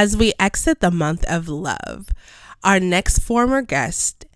As we exit the month of love, our next former guest,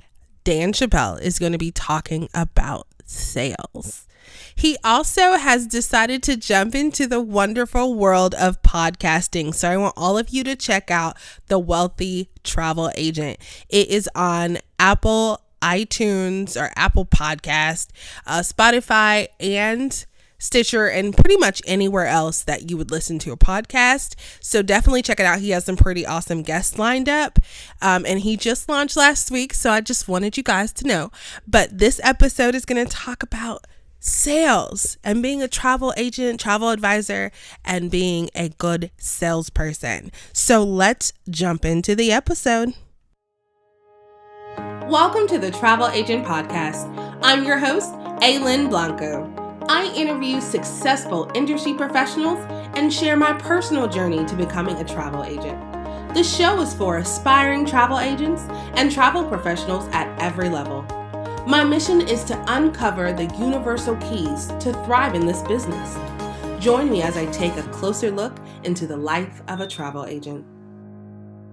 Dan Chappelle, is going to be talking about sales. He also has decided to jump into the wonderful world of podcasting. So I want all of you to check out The Wealthy Travel Agent. It is on Apple iTunes or Apple Podcast, Spotify, and Stitcher, and pretty much anywhere else that you would listen to a podcast. So definitely check it out. He has some pretty awesome guests lined up. And he just launched last week. So I just wanted you guys to know. But this episode is going to talk about sales and being a travel agent, travel advisor, and being a good salesperson. So let's jump into the episode. Welcome to the Travel Agent Podcast. I'm your host, Aylin Blanco. I interview successful industry professionals and share my personal journey to becoming a travel agent. The show is for aspiring travel agents and travel professionals at every level. My mission is to uncover the universal keys to thrive in this business. Join me as I take a closer look into the life of a travel agent.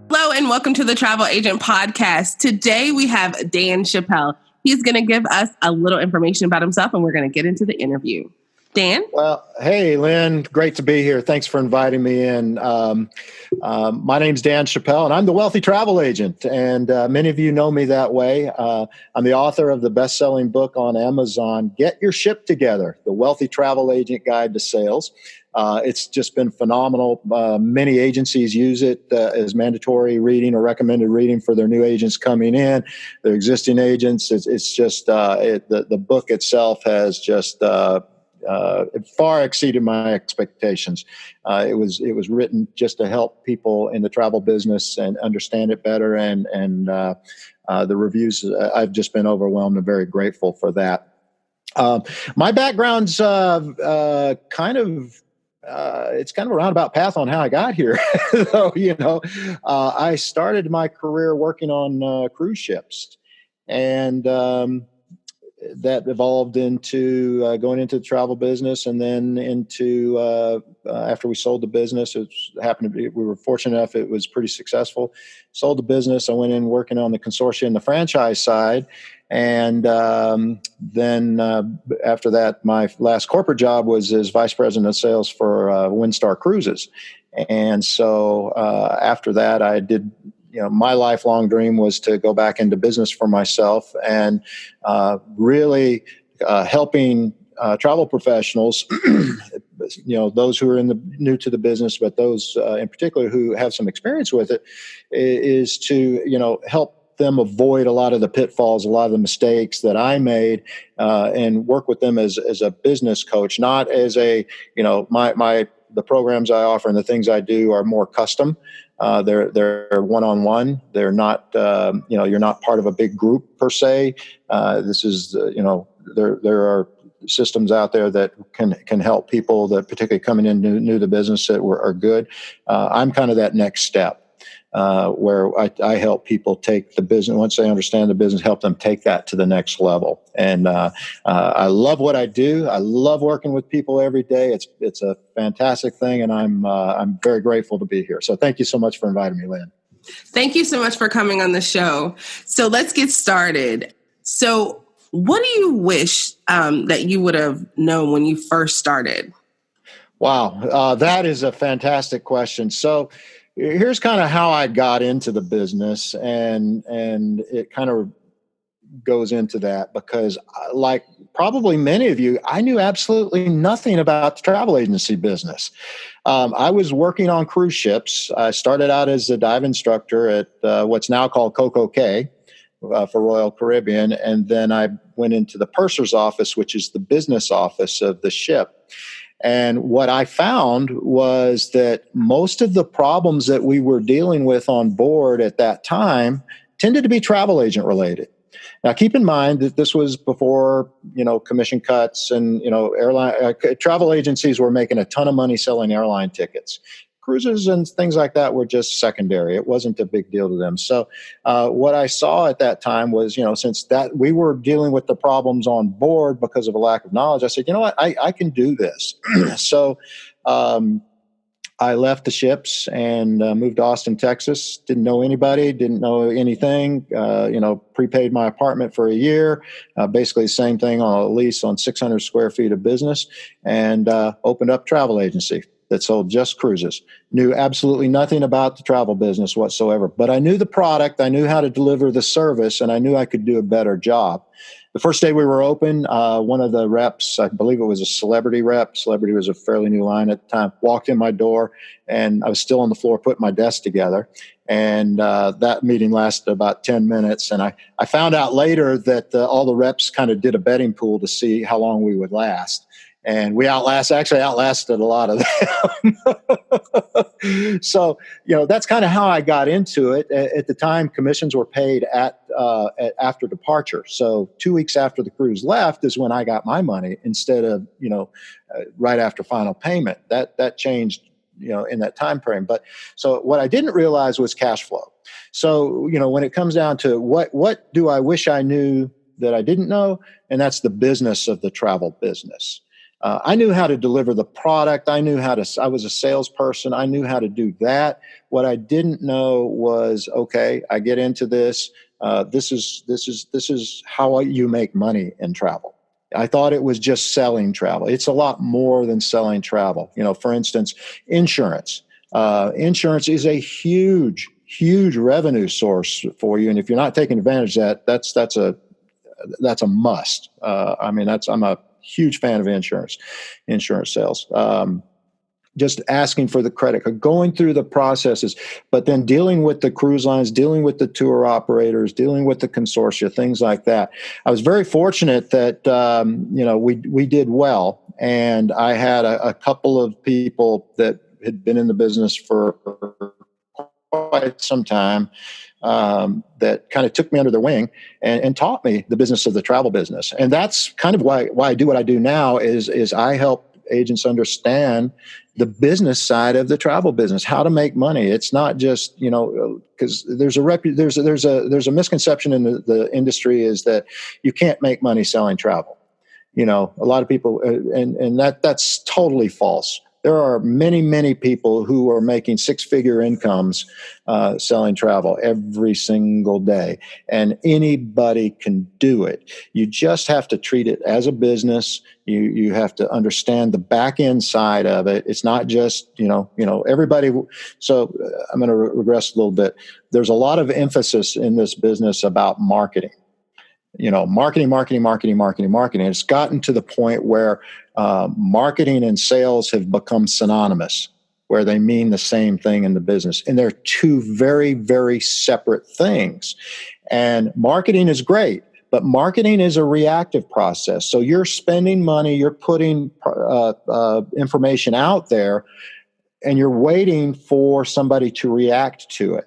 Hello and welcome to the Travel Agent Podcast. Today we have Dan Chappelle. He's going to give us a little information about himself, and we're going to get into the interview. Dan? Well, hey, Lynn. Great to be here. Thanks for inviting me in. My name's Dan Chappelle, and I'm the Wealthy Travel Agent, and many of you know me that way. I'm the author of the best-selling book on Amazon, Get Your Ship Together, The Wealthy Travel Agent Guide to Sales. It's just been phenomenal. Many agencies use it as mandatory reading or recommended reading for their new agents coming in, their existing agents. It's just the book itself has just it far exceeded my expectations. It was written just to help people in the travel business and understand it better. And the reviews, I've just been overwhelmed and very grateful for that. My background's kind of. It's kind of a roundabout path on how I got here. So, I started my career working on cruise ships, and that evolved into going into the travel business, and then into after we sold the business, we were fortunate enough it was pretty successful. Sold the business, I went in working on the consortium and the franchise side. And then after that, my last corporate job was as vice president of sales for Windstar Cruises. And so after that, I did, my lifelong dream was to go back into business for myself and really helping travel professionals, those who are new to the business, but those in particular who have some experience with it, is to, help them avoid a lot of the pitfalls, a lot of the mistakes that I made, and work with them as a business coach, not as the programs I offer and the things I do are more custom. They're one-on-one. They're not, you're not part of a big group per se. This is, there are systems out there that can help people that particularly coming in new to the business that are good. I'm kind of that next step. Where I help people take the business, once they understand the business, help them take that to the next level. And I love what I do. I love working with people every day. It's a fantastic thing, and I'm very grateful to be here. So thank you so much for inviting me, Lynn. Thank you so much for coming on the show. So let's get started. So what do you wish that you would have known when you first started? Wow, that is a fantastic question. So here's kind of how I got into the business, and it kind of goes into that because, like probably many of you, I knew absolutely nothing about the travel agency business. I was working on cruise ships. I started out as a dive instructor at what's now called Coco Cay for Royal Caribbean, and then I went into the purser's office, which is the business office of the ship. And what I found was that most of the problems that we were dealing with on board at that time tended to be travel agent related. Now, keep in mind that this was before, commission cuts and, travel agencies were making a ton of money selling airline tickets. Cruises and things like that were just secondary. It wasn't a big deal to them. So what I saw at that time was, since that we were dealing with the problems on board because of a lack of knowledge, I said, you know what, I can do this. So I left the ships and moved to Austin, Texas. Didn't know anybody, didn't know anything. Prepaid my apartment for a year. Basically, the same thing on a lease on 600 square feet of business, and opened up a travel agency that sold just cruises. Knew absolutely nothing about the travel business whatsoever, but I knew the product, I knew how to deliver the service, and I knew I could do a better job. The first day we were open, one of the reps, I believe it was a Celebrity rep, Celebrity was a fairly new line at the time, walked in my door, and I was still on the floor putting my desk together. And that meeting lasted about 10 minutes. And I found out later that all the reps kind of did a betting pool to see how long we would last. And we outlasted a lot of them. So, that's kind of how I got into it. At the time, commissions were paid at after departure. So 2 weeks after the cruise left is when I got my money instead of, right after final payment. That changed, in that time frame. But so what I didn't realize was cash flow. So, when it comes down to what do I wish I knew that I didn't know? And that's the business of the travel business. I knew how to deliver the product. I was a salesperson. I knew how to do that. What I didn't know was, okay, I get into this. This is how you make money in travel. I thought it was just selling travel. It's a lot more than selling travel. For instance, insurance. Insurance is a huge revenue source for you. And if you're not taking advantage of that, that's a must. I'm a huge fan of insurance sales. Just asking for the credit card, going through the processes, but then dealing with the cruise lines, dealing with the tour operators, dealing with the consortia, things like that. I was very fortunate that, we did well. And I had a couple of people that had been in the business for quite some time that kind of took me under their wing and taught me the business of the travel business. And that's kind of why I do what I do now is I help agents understand the business side of the travel business, how to make money. It's not just, because there's a misconception in the industry is that you can't make money selling travel. A lot of people, and that's totally false. There are many, many people who are making six-figure incomes selling travel every single day, and anybody can do it. You just have to treat it as a business. You have to understand the back end side of it. It's not just everybody. So I'm going to regress a little bit. There's a lot of emphasis in this business about marketing. Marketing. It's gotten to the point where marketing and sales have become synonymous, where they mean the same thing in the business. And they're two very, very separate things. And marketing is great, but marketing is a reactive process. So you're spending money, you're putting information out there, and you're waiting for somebody to react to it.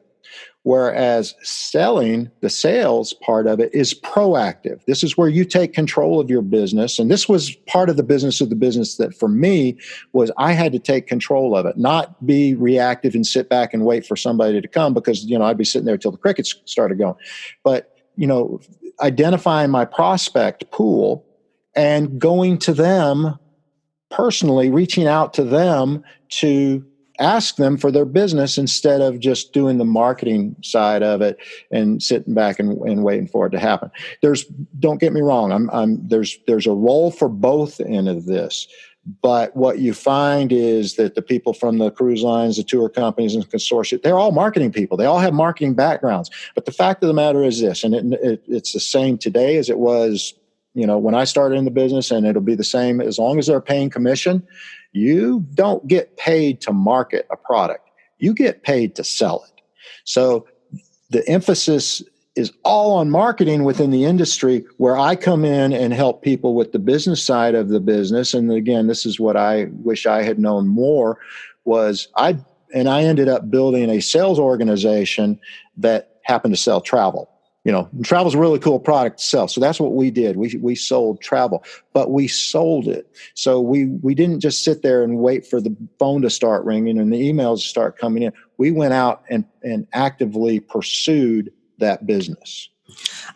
Whereas selling, the sales part of it, is proactive. This is where you take control of your business. And this was part of the business that for me was I had to take control of it, not be reactive and sit back and wait for somebody to come because, I'd be sitting there till the crickets started going. But, identifying my prospect pool and going to them personally, reaching out to them to ask them for their business instead of just doing the marketing side of it and sitting back and waiting for it to happen. Don't get me wrong. There's a role for both end of this. But what you find is that the people from the cruise lines, the tour companies, and consortia, they're all marketing people. They all have marketing backgrounds. But the fact of the matter is this, and it's the same today as it was, when I started in the business, and it'll be the same as long as they're paying commission. You don't get paid to market a product. You get paid to sell it. So the emphasis is all on marketing within the industry, where I come in and help people with the business side of the business. And again, this is what I wish I had known more was I ended up building a sales organization that happened to sell travel. Travel's a really cool product to sell. So that's what we did. We sold travel, but we sold it. So we didn't just sit there and wait for the phone to start ringing and the emails to start coming in. We went out and actively pursued that business.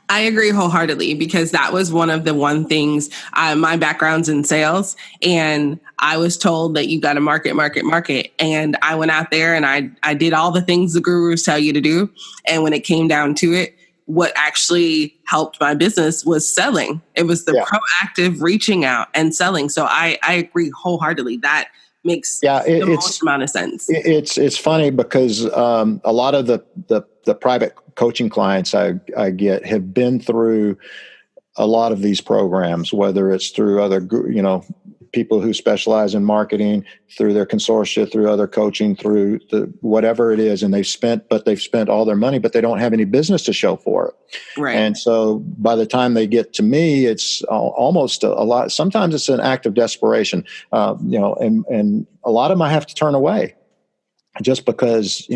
I agree wholeheartedly because that was one of the one things, my background's in sales, and I was told that you got to market. And I went out there and I did all the things the gurus tell you to do. And when it came down to it, what actually helped my business was selling. It was the proactive reaching out and selling. So I agree wholeheartedly. That makes the most amount of sense. It's funny because a lot of the private coaching clients I get have been through a lot of these programs, whether it's through other people who specialize in marketing, through their consortia, through other coaching, through whatever it is, and they've spent all their money, but they don't have any business to show for it. Right. And so by the time they get to me, it's almost a lot. Sometimes it's an act of desperation, and a lot of them I have to turn away just because,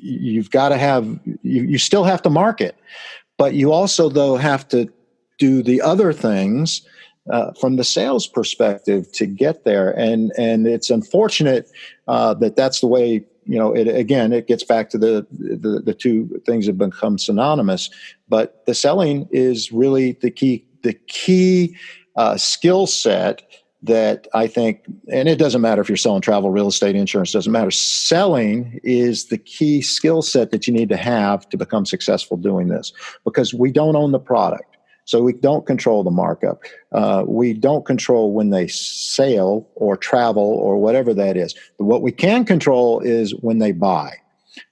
you've got to have, you still have to market, but you also though have to do the other things from the sales perspective to get there. And it's unfortunate that that's the way, it gets back to the two things have become synonymous, but the selling is really the key skill set that I think, and it doesn't matter if you're selling travel, real estate, insurance, doesn't matter. Selling is the key skill set that you need to have to become successful doing this, because we don't own the product. So we don't control the markup. We don't control when they sail or travel or whatever that is. But what we can control is when they buy.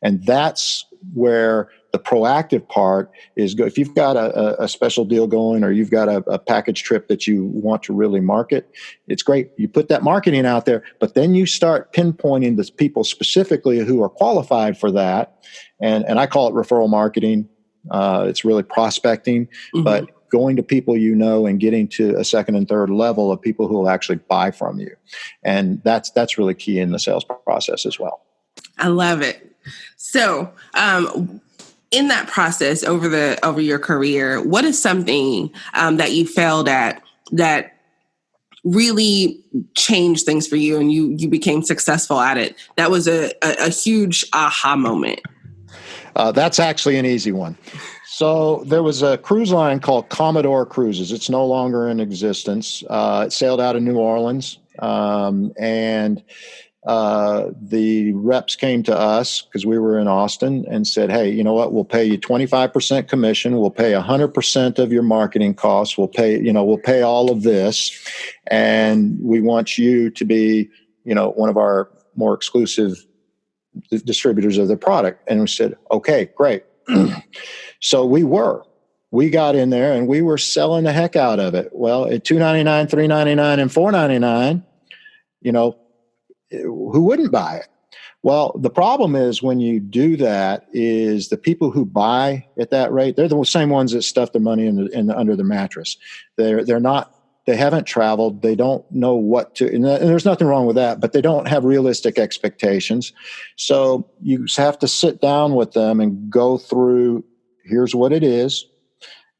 And that's where the proactive part is good. If you've got a special deal going, or you've got a package trip that you want to really market, it's great. You put that marketing out there, but then you start pinpointing the people specifically who are qualified for that. And I call it referral marketing. It's really prospecting, but going to people and getting to a second and third level of people who will actually buy from you. And that's really key in the sales process as well. I love it. So, in that process over your career, what is something that you failed at that really changed things for you and you became successful at it? That was a huge aha moment. That's actually an easy one. So there was a cruise line called Commodore Cruises. It's no longer in existence. It sailed out of New Orleans, and the reps came to us because we were in Austin and said, "Hey, you know what? We'll pay you 25% commission. We'll pay 100% of your marketing costs. We'll pay all of this, and we want you to be, one of our more exclusive distributors of the product." And we said, "Okay, great." So we got in there and we were selling the heck out of it. Well, at $2.99, $3.99, and $4.99, who wouldn't buy it? Well, the problem is when you do that is the people who buy at that rate, they're the same ones that stuff their money under the mattress. They haven't traveled. They don't know what to, and there's nothing wrong with that, but they don't have realistic expectations. So you have to sit down with them and go through, here's what it is.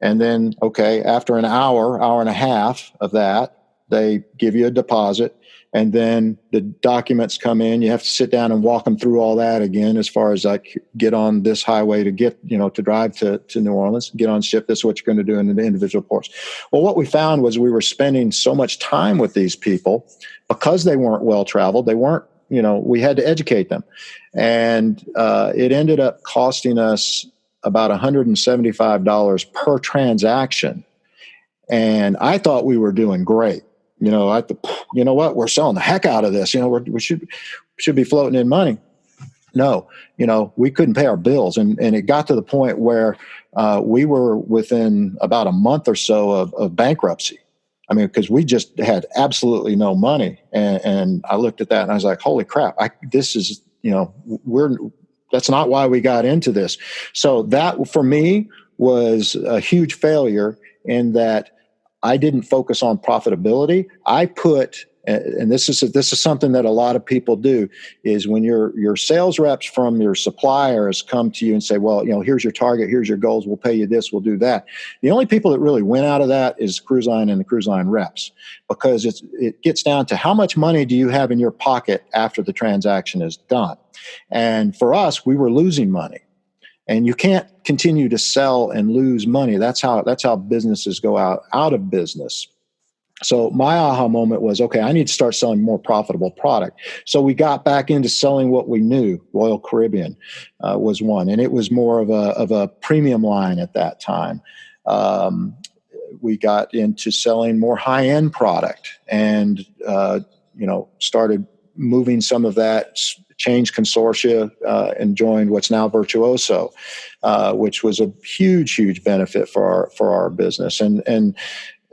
And then, okay, after an hour and a half of that, they give you a deposit. And then the documents come in. You have to sit down and walk them through all that again, as far as like get on this highway to get, to drive to New Orleans, get on ship. This is what you're going to do in the individual ports. Well, what we found was we were spending so much time with these people because they weren't well traveled. They weren't, we had to educate them. And it ended up costing us about $175 per transaction. And I thought we were doing great. What? We're selling the heck out of this. We should be floating in money. No, we couldn't pay our bills. And it got to the point where we were within about a month or so of bankruptcy. I mean, because we just had absolutely no money. And I looked at that and I was like, holy crap, that's not why we got into this. So that for me was a huge failure in that I didn't focus on profitability. I put, and this is something that a lot of people do, is when your sales reps from your suppliers come to you and say, well, here's your target, here's your goals, we'll pay you this, we'll do that. The only people that really win out of that is cruise line and the cruise line reps, because it gets down to how much money do you have in your pocket after the transaction is done. And for us, we were losing money. And you can't continue to sell and lose money. That's how businesses go out of business. So my aha moment was, okay, I need to start selling more profitable product. So we got back into selling what we knew. Royal Caribbean was one, and it was more of a premium line at that time. We got into selling more high-end product, and started moving some of that, changed consortia, and joined what's now Virtuoso, which was a huge benefit for our business. And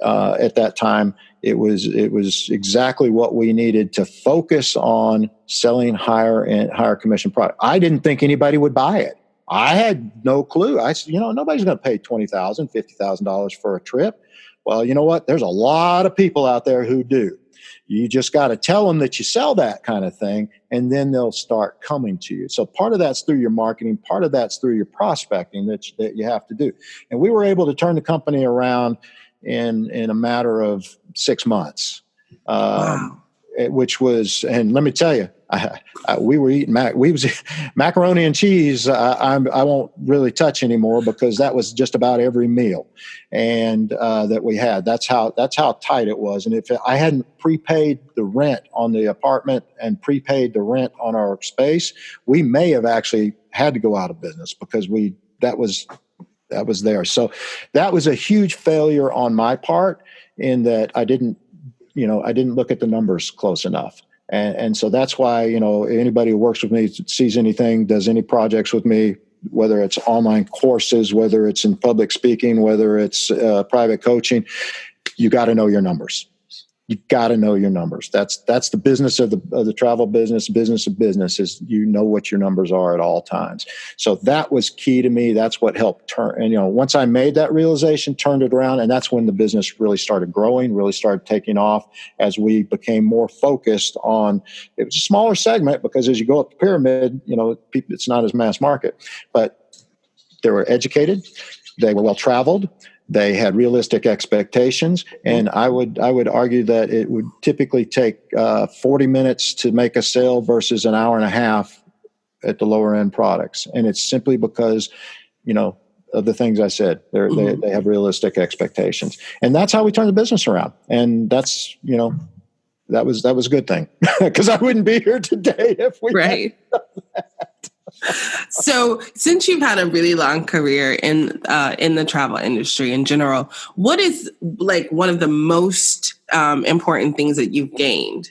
at that time, it was exactly what we needed to focus on selling higher commission product. I didn't think anybody would buy it. I had no clue. I said, nobody's going to pay $20,000, $50,000 for a trip. Well, you know what? There's a lot of people out there who do. You just got to tell them that you sell that kind of thing, and then they'll start coming to you. So part of that's through your marketing, part of that's through your prospecting that you have to do. And we were able to turn the company around in a matter of 6 months. Wow. Which was, and let me tell you, we were eating macaroni and cheese. I won't really touch anymore because that was just about every meal, and that we had. That's how tight it was. And if I hadn't prepaid the rent on the apartment and prepaid the rent on our space, we may have actually had to go out of business because that was there. So that was a huge failure on my part in that I didn't look at the numbers close enough. And so that's why, anybody who works with me, sees anything, does any projects with me, whether it's online courses, whether it's in public speaking, whether it's private coaching, you got to know your numbers. You got to know your numbers. That's the business of the travel business of business is what your numbers are at all times. So that was key to me. That's what helped turn. And once I made that realization, turned it around, and that's when the business really started growing, really started taking off as we became more focused on. It was a smaller segment because as you go up the pyramid, it's not as mass market, but they were educated, they were well traveled. They had realistic expectations, and I would argue that it would typically take 40 minutes to make a sale versus an hour and a half at the lower end products, and it's simply because of the things I said. They have realistic expectations, and that's how we turned the business around. And that's that was a good thing because I wouldn't be here today if we right. So since you've had a really long career in the travel industry in general, what is like one of the most important things that you've gained?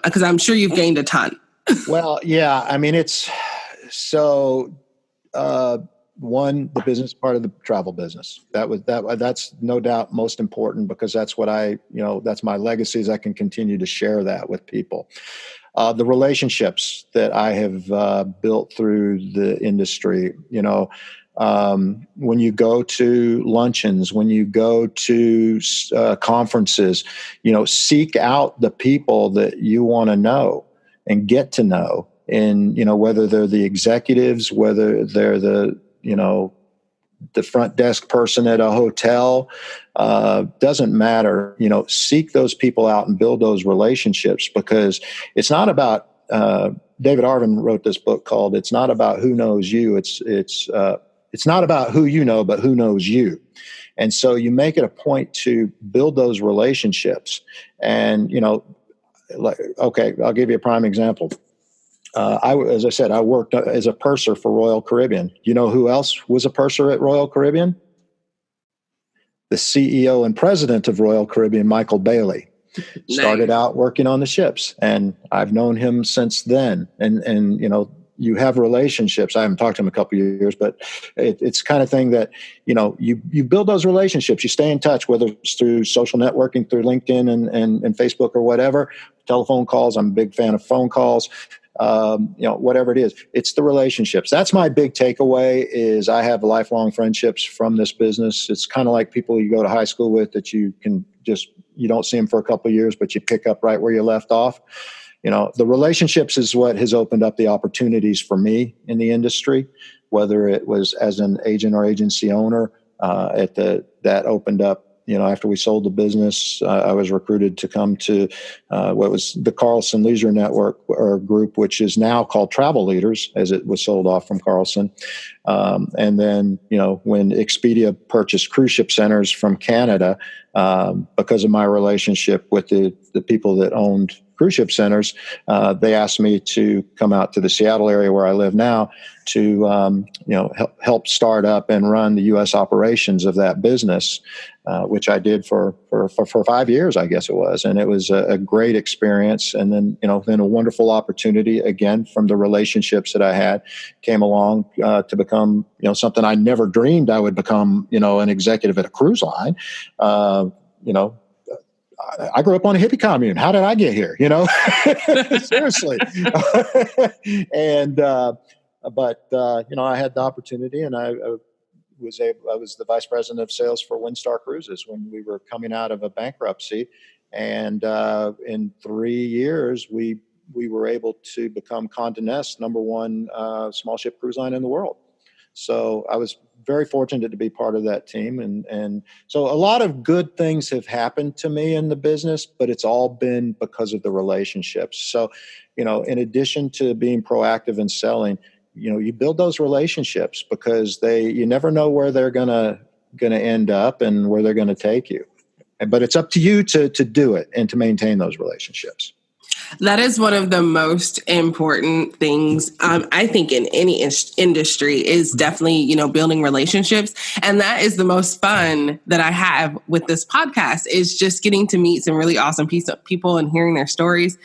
Because I'm sure you've gained a ton. Well, yeah. I mean, it's so one, the business part of the travel business. That's no doubt most important because that's what that's my legacy is I can continue to share that with people. The relationships that I have built through the industry, when you go to luncheons, when you go to conferences, seek out the people that you want to know and get to know. And, whether they're the executives, whether they're the front desk person at a hotel, doesn't matter. Seek those people out and build those relationships because it's not about. David Arvin wrote this book called "It's Not About Who Knows You." It's not about who you know, but who knows you. And so you make it a point to build those relationships. And okay, I'll give you a prime example. As I said, I worked as a purser for Royal Caribbean. You know who else was a purser at Royal Caribbean? The CEO and president of Royal Caribbean, Michael Bailey, started out working on the ships, and I've known him since then. And you have relationships. I haven't talked to him in a couple of years, but it's kind of thing that you build those relationships. You stay in touch, whether it's through social networking, through LinkedIn and Facebook or whatever. Telephone calls. I'm a big fan of phone calls. Whatever it is, it's the relationships. That's my big takeaway is I have lifelong friendships from this business. It's kind of like people you go to high school with that you don't see them for a couple of years, but you pick up right where you left off. The relationships is what has opened up the opportunities for me in the industry, whether it was as an agent or agency owner, that opened up, after we sold the business, I was recruited to come to what was the Carlson Leisure Network or group, which is now called Travel Leaders, as it was sold off from Carlson. And then, when Expedia purchased cruise ship centers from Canada, because of my relationship with the people that owned cruise ship centers, they asked me to come out to the Seattle area where I live now to help start up and run the U.S. operations of that business, which I did for 5 years, I guess it was, and it was a great experience. And then then a wonderful opportunity again from the relationships that I had came along to become something I never dreamed I would become, an executive at a cruise line. I grew up on a hippie commune. How did I get here? Seriously. And, but I had the opportunity, and I was the vice president of sales for Windstar Cruises when we were coming out of a bankruptcy. And, in 3 years, we were able to become Condé Nast #1 small ship cruise line in the world. So I was very fortunate to be part of that team. And so a lot of good things have happened to me in the business, but it's all been because of the relationships. So, in addition to being proactive in selling, you build those relationships because you never know where they're going to end up and where they're going to take you. But it's up to you to do it and to maintain those relationships. That is one of the most important things, I think, in any industry is definitely, building relationships. And that is the most fun that I have with this podcast is just getting to meet some really awesome people and hearing their stories.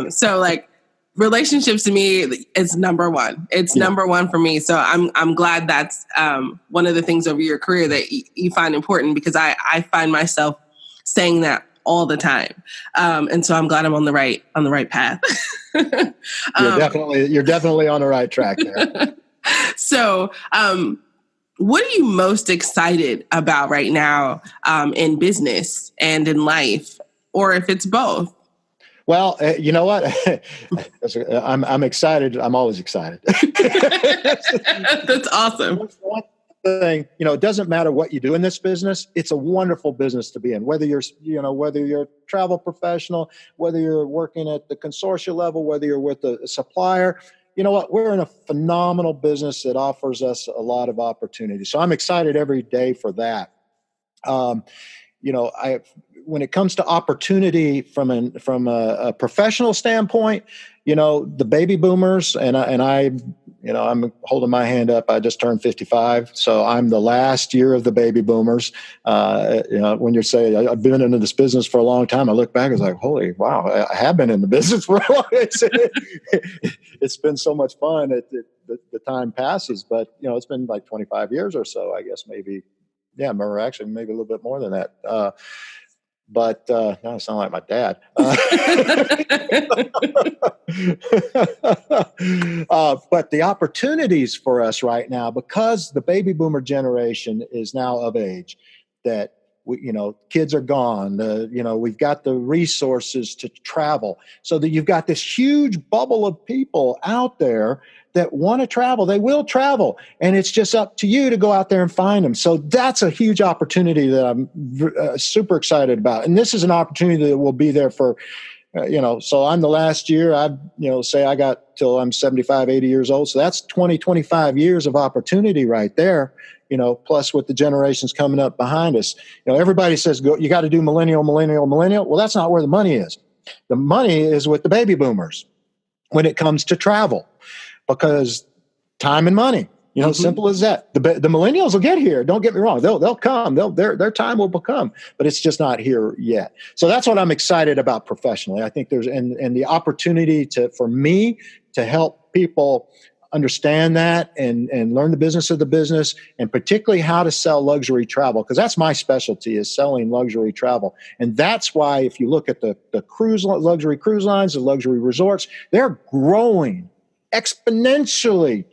So like relationships to me is number one. It's number one for me. So I'm glad that's one of the things over your career that you find important, because I find myself saying that all the time. And so I'm glad I'm on the right path. You're definitely on the right track there. So, what are you most excited about right now, in business and in life, or if it's both? Well, you know what? I'm excited. I'm always excited. That's awesome. Thing, it doesn't matter what you do in this business. It's a wonderful business to be in, whether you're a travel professional, whether you're working at the consortia level, whether you're with a supplier. You know what? We're in a phenomenal business that offers us a lot of opportunity. So I'm excited every day for that. When it comes to opportunity from a professional standpoint, the baby boomers and I'm holding my hand up. I just turned 55, so I'm the last year of the baby boomers. When you're saying I've been in this business for a long time, I look back, it's like, holy wow, I have been in the business for a long time. It's been so much fun. The time passes, but it's been like 25 years or so, I guess, maybe. Yeah, remember actually maybe a little bit more than that. But now I sound like my dad. But the opportunities for us right now, because the baby boomer generation is now of age, that kids are gone. We've got the resources to travel, so that you've got this huge bubble of people out there that want to travel. They will travel, and it's just up to you to go out there and find them. So that's a huge opportunity that I'm super excited about. And this is an opportunity that will be there for, so I'm the last year. Say I got till I'm 75, 80 years old. So that's 20, 25 years of opportunity right there, plus with the generations coming up behind us. Everybody says, you got to do millennial. Well, that's not where the money is. The money is with the baby boomers when it comes to travel. Because time and money, simple as that. The millennials will get here. Don't get me wrong. They'll come. Their time will come, but it's just not here yet. So that's what I'm excited about professionally. I think there's and the opportunity for me to help people understand that and learn the business of the business, and particularly how to sell luxury travel, because that's my specialty, is selling luxury travel. And that's why if you look at the luxury cruise lines, the luxury resorts, they're growing exponentially,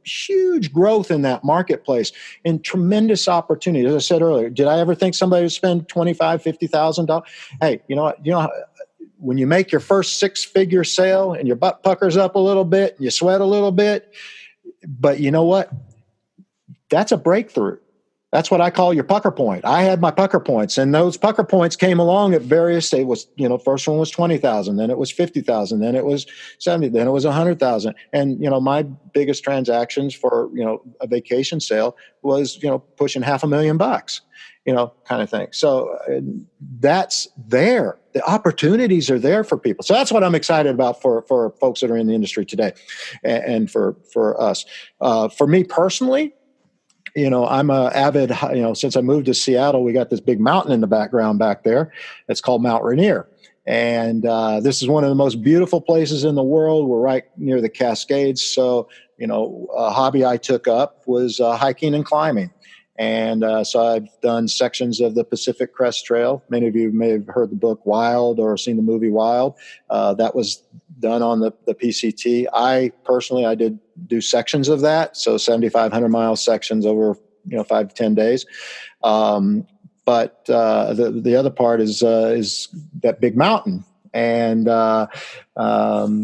huge growth in that marketplace and tremendous opportunity. As I said earlier, did I ever think somebody would spend $25,000, $50,000? Hey, when you make your first 6-figure sale and your butt puckers up a little bit, and you sweat a little bit, but you know what? That's a breakthrough. That's what I call your pucker point. I had my pucker points, and those pucker points came along at various. It was, first one was 20,000, then it was 50,000, then it was 70, then it was 100,000, and my biggest transactions for a vacation sale was pushing $500,000, kind of thing. So that's there. The opportunities are there for people. So that's what I'm excited about for folks that are in the industry today, and for us. For me personally. I'm a avid, since I moved to Seattle, we got this big mountain in the background back there. It's called Mount Rainier. And this is one of the most beautiful places in the world. We're right near the Cascades. So, a hobby I took up was hiking and climbing. And so I've done sections of the Pacific Crest Trail. Many of you may have heard the book Wild or seen the movie Wild. That was done on the PCT. I did do sections of that, so 7,500 mile sections over 5 to 10 days. But the other part is that big mountain, and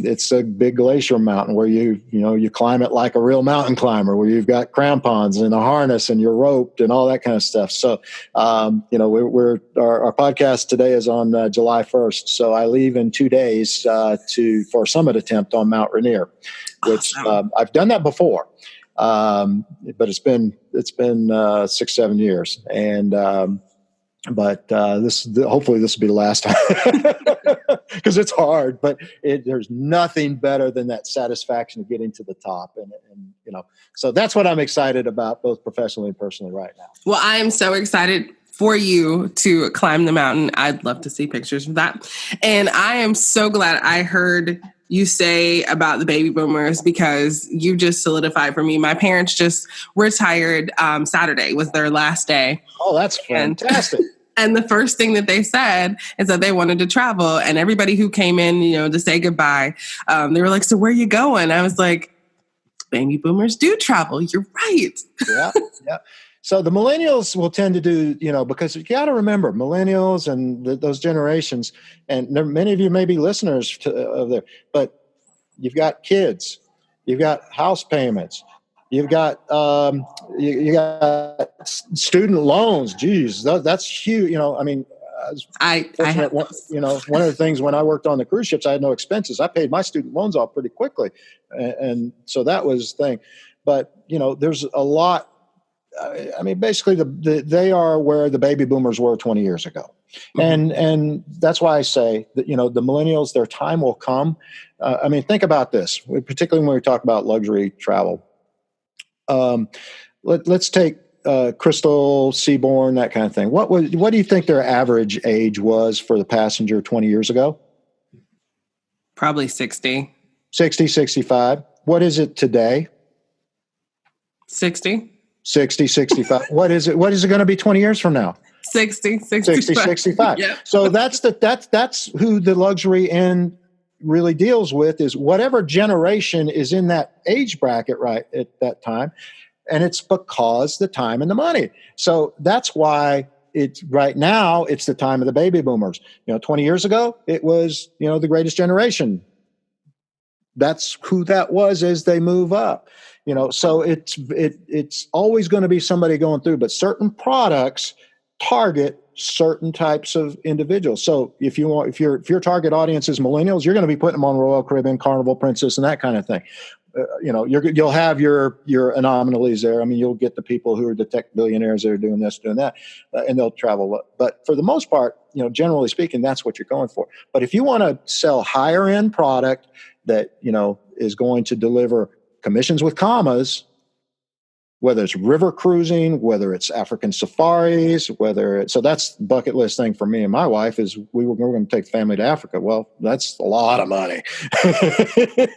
it's a big glacier mountain where you climb it like a real mountain climber, where you've got crampons and a harness and you're roped and all that kind of stuff. So our podcast today is on July 1st, so I leave in 2 days for a summit attempt on Mount Rainier, which I've done that before, but it's been 6-7 years, and hopefully this will be the last time, because it's hard, but there's nothing better than that satisfaction of getting to the top. And so that's what I'm excited about, both professionally and personally right now. Well, I am so excited for you to climb the mountain. I'd love to see pictures of that. And I am so glad I heard you say about the baby boomers, because you just solidified for me. My parents just retired. Saturday was their last day. Oh, that's fantastic. And the first thing that they said is that they wanted to travel. And everybody who came in, to say goodbye, they were like, so where are you going? I was like, baby boomers do travel. You're right. Yeah. So the millennials will tend to do, because you got to remember, millennials and those generations, and many of you may be listeners of there, but you've got kids, you've got house payments, you've got you got student loans. Geez, that's huge. I have one of the things when I worked on the cruise ships, I had no expenses. I paid my student loans off pretty quickly, and so that was the thing. But there's a lot. Basically, they are where the baby boomers were 20 years ago, and that's why I say that the millennials, their time will come. Think about this, particularly when we talk about luxury travel. Let's take Crystal, Seabourn, that kind of thing. What do you think their average age was for the passenger 20 years ago? Probably 60. 60, 65. What is it today? 60. 60, 65. What is it going to be 20 years from now? 60, 65. 60, 65. Yeah. So that's who the luxury end really deals with, is whatever generation is in that age bracket right at that time. And it's because the time and the money. So that's why it's right now, it's the time of the baby boomers. 20 years ago, it was, the greatest generation. That's who that was as they move up. So it's always going to be somebody going through, but certain products target certain types of individuals. So if your target audience is millennials, you're going to be putting them on Royal Caribbean, Carnival, Princess, and that kind of thing. You'll have your anomalies there. You'll get the people who are the tech billionaires that are doing this, doing that, and they'll travel. But for the most part, generally speaking, that's what you're going for. But if you want to sell higher end product that is going to deliver commissions with commas, whether it's river cruising, whether it's African safaris, so that's the bucket list thing for me and my wife is we're going to take the family to Africa. Well, that's a lot of money.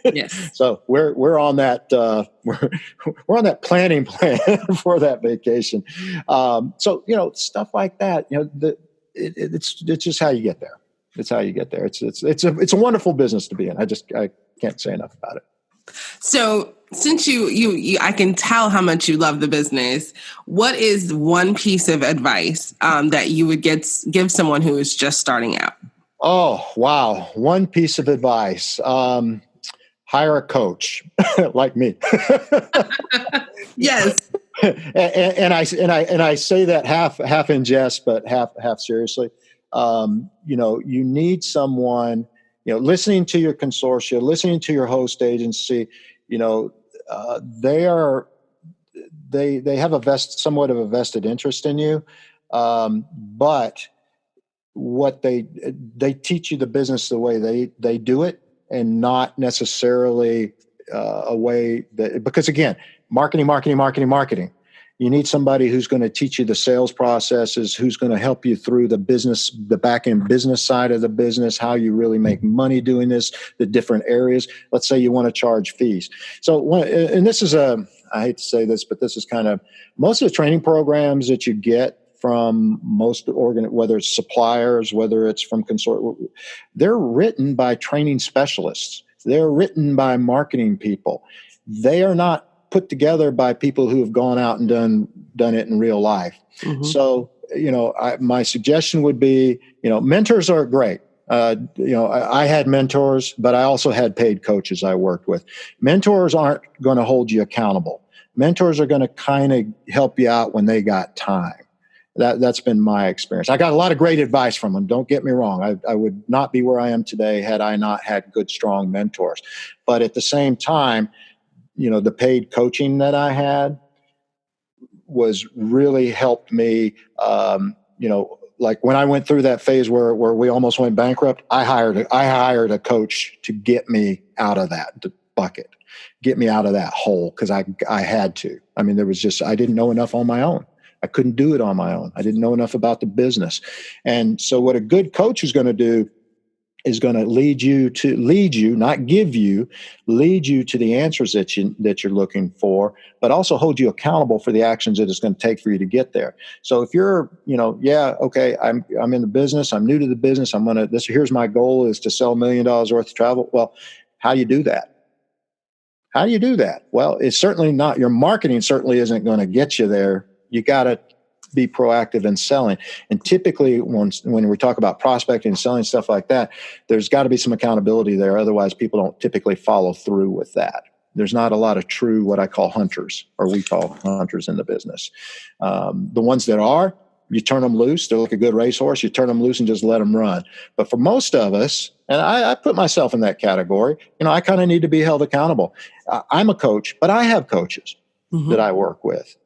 Yes. So we're on that we're on that planning plan for that vacation. So stuff like that. It's just how you get there. It's how you get there. It's a wonderful business to be in. I can't say enough about it. So since you I can tell how much you love the business, what is one piece of advice that you would give someone who is just starting out? Oh, wow. One piece of advice. Hire a coach like me. Yes. and I say that half in jest, but half seriously. You need someone, listening to your consortia, listening to your host agency. They are they have somewhat of a vested interest in you, but what they teach you the business the way they do it, and not necessarily a way that, because again, marketing. You need somebody who's going to teach you the sales processes, who's going to help you through the back end business side of the business, how you really make money doing this, the different areas. Let's say you want to charge fees. And this is I hate to say this, but this is kind of most of the training programs that you get from most whether it's suppliers, whether it's from they're written by training specialists. They're written by marketing people. They are not put together by people who have gone out and done it in real life. Mm-hmm. So, my suggestion would be, mentors are great. I had mentors, but I also had paid coaches I worked with. Mentors aren't going to hold you accountable. Mentors are going to kind of help you out when they got time. That's been my experience. I got a lot of great advice from them. Don't get me wrong. I would not be where I am today had I not had good, strong mentors. But at the same time, the paid coaching that I had was really helped me. Like when I went through that phase where we almost went bankrupt, I hired a coach to get me out of that bucket, get me out of that hole, because I had to. I mean, I didn't know enough on my own. I couldn't do it on my own. I didn't know enough about the business. And so what a good coach is going to do is going to lead you, not give you, lead you to the answers that you're looking for, but also hold you accountable for the actions that it's going to take for you to get there. So if you're, okay, I'm in the business, I'm new to the business, here's my goal is to sell $1 million worth of travel. Well, how do you do that? Well, it's certainly not, your marketing certainly isn't going to get you there. You got to be proactive in selling. And typically when we talk about prospecting and selling, stuff like that, there's got to be some accountability there. Otherwise, people don't typically follow through with that. There's not a lot of true, what I call hunters, or we call hunters in the business. The ones that are, you turn them loose. They're like a good racehorse. You turn them loose and just let them run. But for most of us, and I put myself in that category, I kind of need to be held accountable. I'm a coach, but I have coaches that I work with,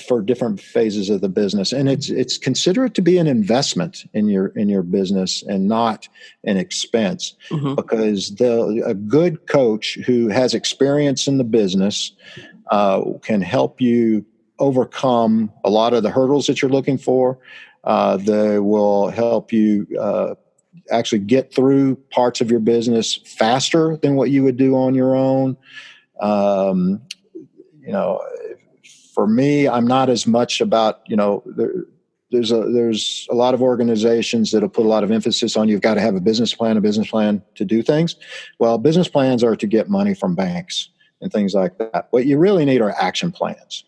for different phases of the business. And it's consider it to be an investment in your business and not an expense, because a good coach who has experience in the business can help you overcome a lot of the hurdles that you're looking for. They will help you actually get through parts of your business faster than what you would do on your own. For me, I'm not as much about, there's a lot of organizations that'll put a lot of emphasis on you've got to have a business plan to do things. Well, business plans are to get money from banks and things like that. What you really need are action plans.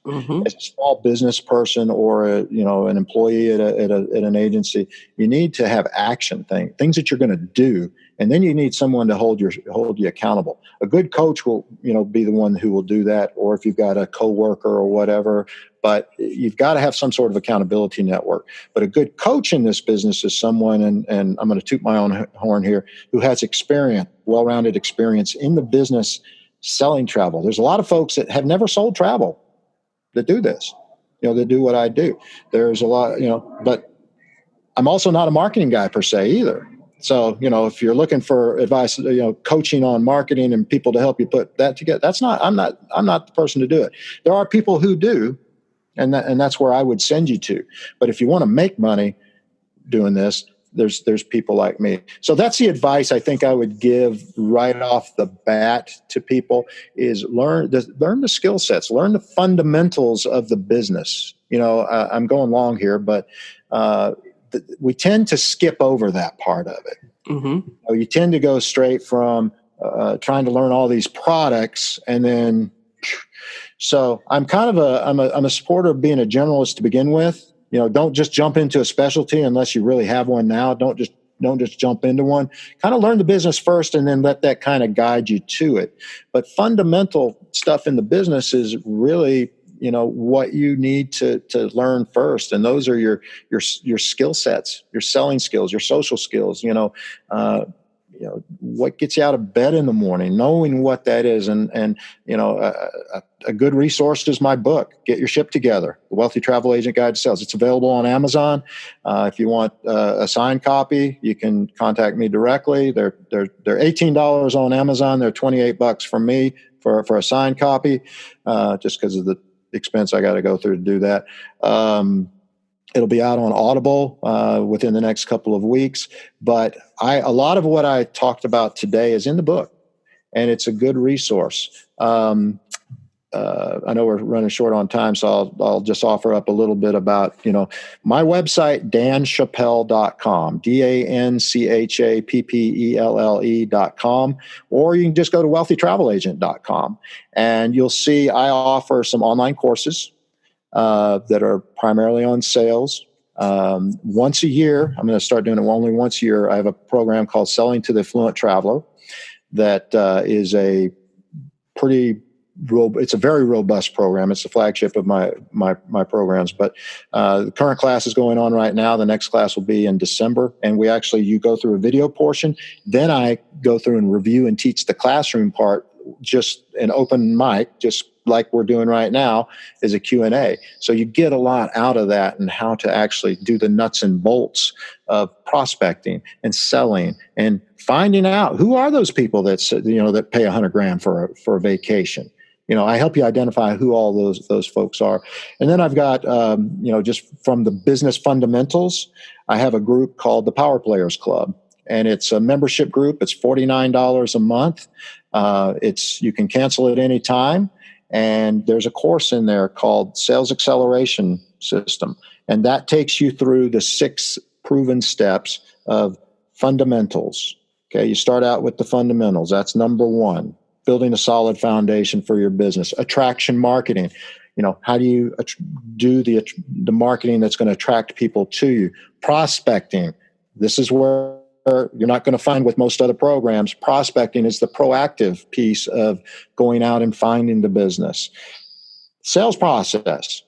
As a small business person or an employee at an agency, you need to have action things that you're going to do, and then you need someone to hold you accountable. A good coach will be the one who will do that, or if you've got a coworker or whatever. But you've got to have some sort of accountability network. But a good coach in this business is someone, and I'm going to toot my own horn here, who has well-rounded experience in the business selling travel. There's a lot of folks that have never sold travel that do this, that do what I do. There's a lot, but I'm also not a marketing guy per se either. So, if you're looking for advice, coaching on marketing and people to help you put that together, I'm not the person to do it. There are people who do, and that's where I would send you to. But if you want to make money doing this, there's people like me. So that's the advice I think I would give right off the bat to people is learn the skill sets, learn the fundamentals of the business. I'm going long here, but we tend to skip over that part of it. You tend to go straight from trying to learn all these products, and then so I'm kind of I'm a supporter of being a generalist to begin with. Don't just jump into a specialty unless you really have one now. Don't just jump into one. Kind of learn the business first and then let that kind of guide you to it. But fundamental stuff in the business is really, what you need to learn first. And those are your skill sets, your selling skills, your social skills, what gets you out of bed in the morning, knowing what that is. And a good resource is my book, Get Your Ship Together, The Wealthy Travel Agent Guide to Sales. It's available on Amazon. If you want a signed copy, you can contact me directly. They're $18 on Amazon. They're $28 from me for a signed copy, just because of the expense I got to go through to do that. It'll be out on Audible within the next couple of weeks. But a lot of what I talked about today is in the book, and it's a good resource. I know we're running short on time, so I'll just offer up a little bit about, my website, danchappelle.com, DANCHAPPELLE.com, or you can just go to wealthytravelagent.com, and you'll see I offer some online courses that are primarily on sales. Once a year, I'm going to start doing it only once a year. I have a program called Selling to the Affluent Traveler that is it's a very robust program. It's the flagship of my programs. But the current class is going on right now. The next class will be in December. And you go through a video portion. Then I go through and review and teach the classroom part, just an open mic, just like we're doing right now, is a Q&A. So you get a lot out of that, and how to actually do the nuts and bolts of prospecting and selling and finding out who are those people that pay $100,000 for a vacation. I help you identify who all those folks are. And then I've got, just from the business fundamentals, I have a group called the Power Players Club, and it's a membership group. It's $49 a month. You can cancel at any time. And there's a course in there called Sales Acceleration System. And that takes you through the 6 proven steps of fundamentals. Okay. You start out with the fundamentals. That's number 1. Building a solid foundation for your business. Attraction marketing. How do you do the marketing that's going to attract people to you? Prospecting. This is where you're not going to find with most other programs. Prospecting is the proactive piece of going out and finding the business. Sales process.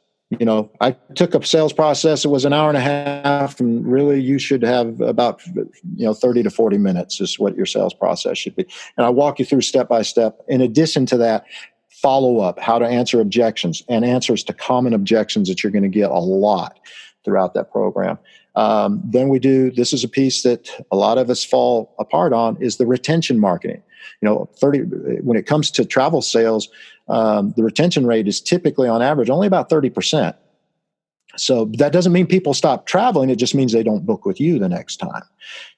I took a sales process. It was an hour and a half, and really you should have about 30 to 40 minutes is what your sales process should be. And I walk you through step by step. In addition to that, follow up, how to answer objections and answers to common objections that you're going to get a lot throughout that program. Then this is a piece that a lot of us fall apart on, is the retention marketing. When it comes to travel sales, the retention rate is typically on average only about 30%. So that doesn't mean people stop traveling. It just means they don't book with you the next time.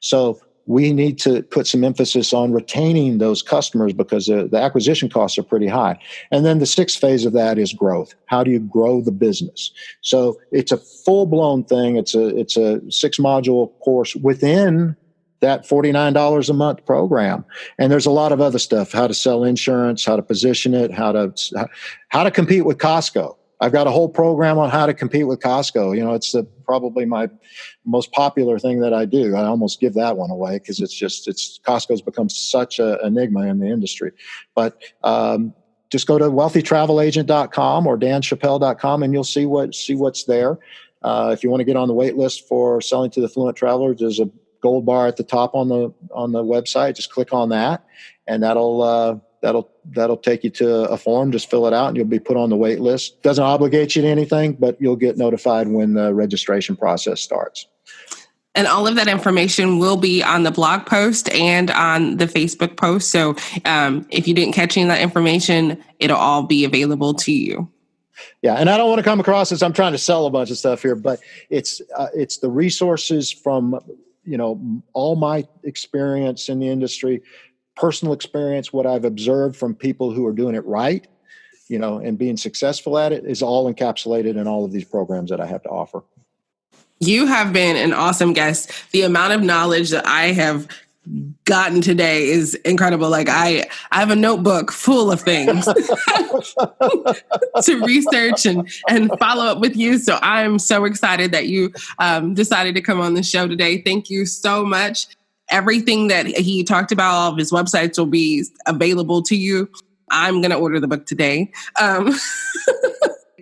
So we need to put some emphasis on retaining those customers, because the acquisition costs are pretty high. And then the 6th phase of that is growth. How do you grow the business? So it's a full-blown thing. It's a 6-module course within that $49 a month program. And there's a lot of other stuff: how to sell insurance, how to position it, how to compete with Costco. I've got a whole program on how to compete with Costco. It's probably my most popular thing that I do. I almost give that one away, because Costco's become such an enigma in the industry. But just go to wealthytravelagent.com or danchappelle.com, and you'll see what's there. If you want to get on the wait list for Selling to the Affluent Traveler, there's a gold bar at the top on the website. Just click on that, and that'll take you to a form. Just fill it out, and you'll be put on the wait list. Doesn't obligate you to anything, but you'll get notified when the registration process starts. And all of that information will be on the blog post and on the Facebook post. So if you didn't catch any of that information, it'll all be available to you. Yeah, and I don't want to come across as I'm trying to sell a bunch of stuff here, but it's the resources from all my experience in the industry, personal experience, what I've observed from people who are doing it right, and being successful at it, is all encapsulated in all of these programs that I have to offer. You have been an awesome guest. The amount of knowledge that I have gotten today is incredible. Like I have a notebook full of things to research and follow up with you. So I'm so excited that you decided to come on the show today. Thank you so much. Everything that he talked about, all of his websites will be available to you. I'm going to order the book today.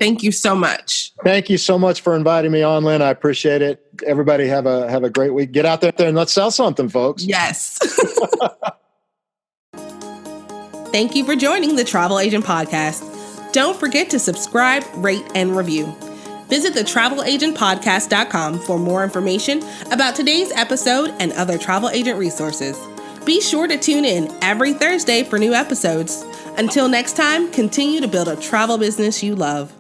Thank you so much. Thank you so much for inviting me on, Lynn. I appreciate it. Everybody have a great week. Get out there and let's sell something, folks. Yes. Thank you for joining the Travel Agent Podcast. Don't forget to subscribe, rate, and review. Visit thetravelagentpodcast.com for more information about today's episode and other travel agent resources. Be sure to tune in every Thursday for new episodes. Until next time, continue to build a travel business you love.